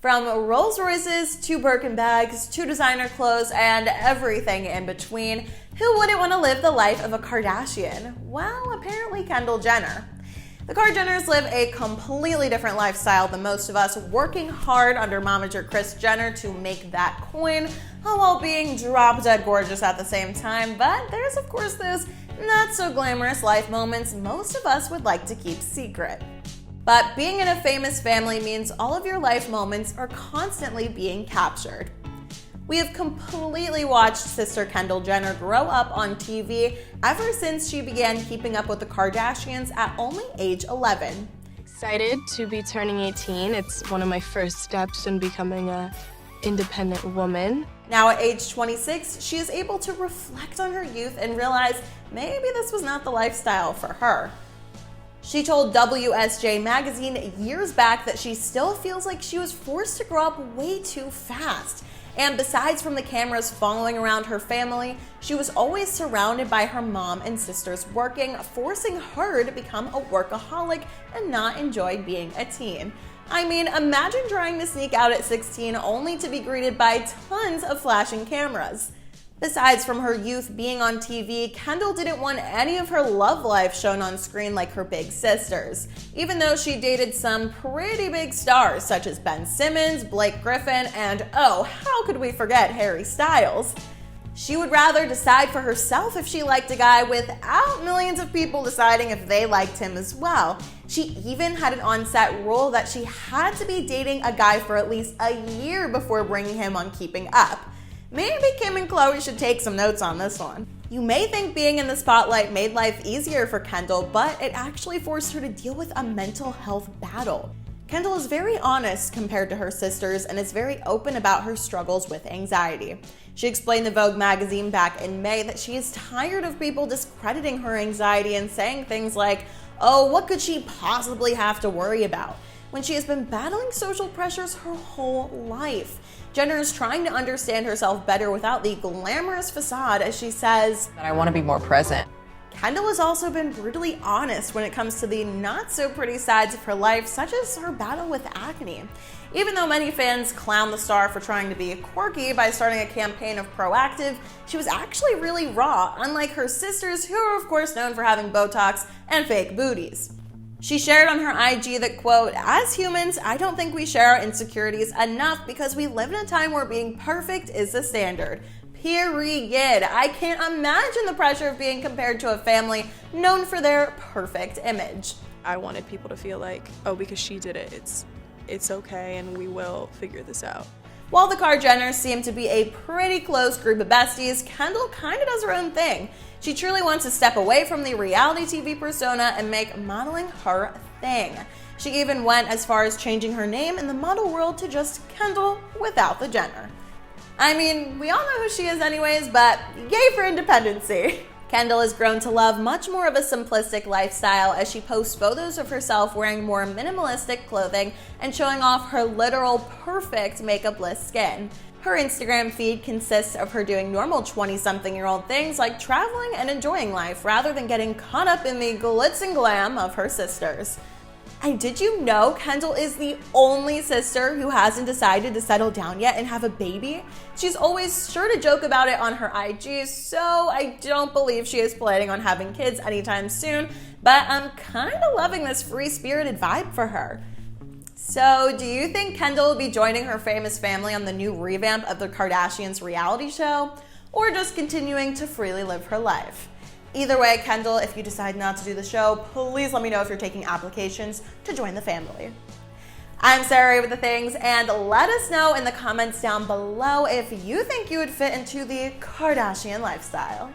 From Rolls Royces to Birkin bags to designer clothes and everything in between, who wouldn't want to live the life of a Kardashian? Well, apparently Kendall Jenner. The Kardashians live a completely different lifestyle than most of us, working hard under momager Kris Jenner to make that coin, while being drop-dead gorgeous at the same time. But there's of course those not-so-glamorous life moments most of us would like to keep secret. But being in a famous family means all of your life moments are constantly being captured. We have completely watched sister Kendall Jenner grow up on TV ever since she began keeping up with the Kardashians at only age 11. Excited to be turning 18. It's one of my first steps in becoming an independent woman. Now at age 26, she is able to reflect on her youth and realize maybe this was not the lifestyle for her. She told WSJ magazine years back that she still feels like she was forced to grow up way too fast. And besides from the cameras following around her family, she was always surrounded by her mom and sisters working, forcing her to become a workaholic and not enjoy being a teen. I mean, imagine trying to sneak out at 16 only to be greeted by tons of flashing cameras. Besides from her youth being on TV, Kendall didn't want any of her love life shown on screen like her big sisters, even though she dated some pretty big stars such as Ben Simmons, Blake Griffin, and oh, how could we forget Harry Styles? She would rather decide for herself if she liked a guy without millions of people deciding if they liked him as well. She even had an on-set rule that she had to be dating a guy for at least a year before bringing him on Keeping Up. Maybe Kim and Khloe should take some notes on this one. You may think being in the spotlight made life easier for Kendall, but it actually forced her to deal with a mental health battle. Kendall is very honest compared to her sisters and is very open about her struggles with anxiety. She explained to Vogue magazine back in May that she is tired of people discrediting her anxiety and saying things like, "Oh, what could she possibly have to worry about?" when she has been battling social pressures her whole life. Jenner is trying to understand herself better without the glamorous facade, as she says, "I want to be more present." Kendall has also been brutally honest when it comes to the not-so-pretty sides of her life, such as her battle with acne. Even though many fans clown the star for trying to be quirky by starting a campaign of Proactive, she was actually really raw, unlike her sisters, who are of course known for having Botox and fake booties. She shared on her IG that, quote, "As humans, I don't think we share our insecurities enough because we live in a time where being perfect is the standard. Period. I can't imagine the pressure of being compared to a family known for their perfect image." I wanted people to feel like, oh, because she did it, it's okay and we will figure this out. While the Kardashians seem to be a pretty close group of besties, Kendall kind of does her own thing. She truly wants to step away from the reality TV persona and make modeling her thing. She even went as far as changing her name in the model world to just Kendall without the Jenner. I mean, we all know who she is anyways, but yay for independency. Kendall has grown to love much more of a simplistic lifestyle as she posts photos of herself wearing more minimalistic clothing and showing off her literal perfect makeup-less skin. Her Instagram feed consists of her doing normal 20-something-year-old things like traveling and enjoying life rather than getting caught up in the glitz and glam of her sisters. And did you know Kendall is the only sister who hasn't decided to settle down yet and have a baby? She's always sure to joke about it on her IG, so I don't believe she is planning on having kids anytime soon, but I'm kind of loving this free-spirited vibe for her. So, do you think Kendall will be joining her famous family on the new revamp of the Kardashians reality show, or just continuing to freely live her life? Either way, Kendall, if you decide not to do the show, please let me know if you're taking applications to join the family. I'm Sarah with The Things, and let us know in the comments down below if you think you would fit into the Kardashian lifestyle.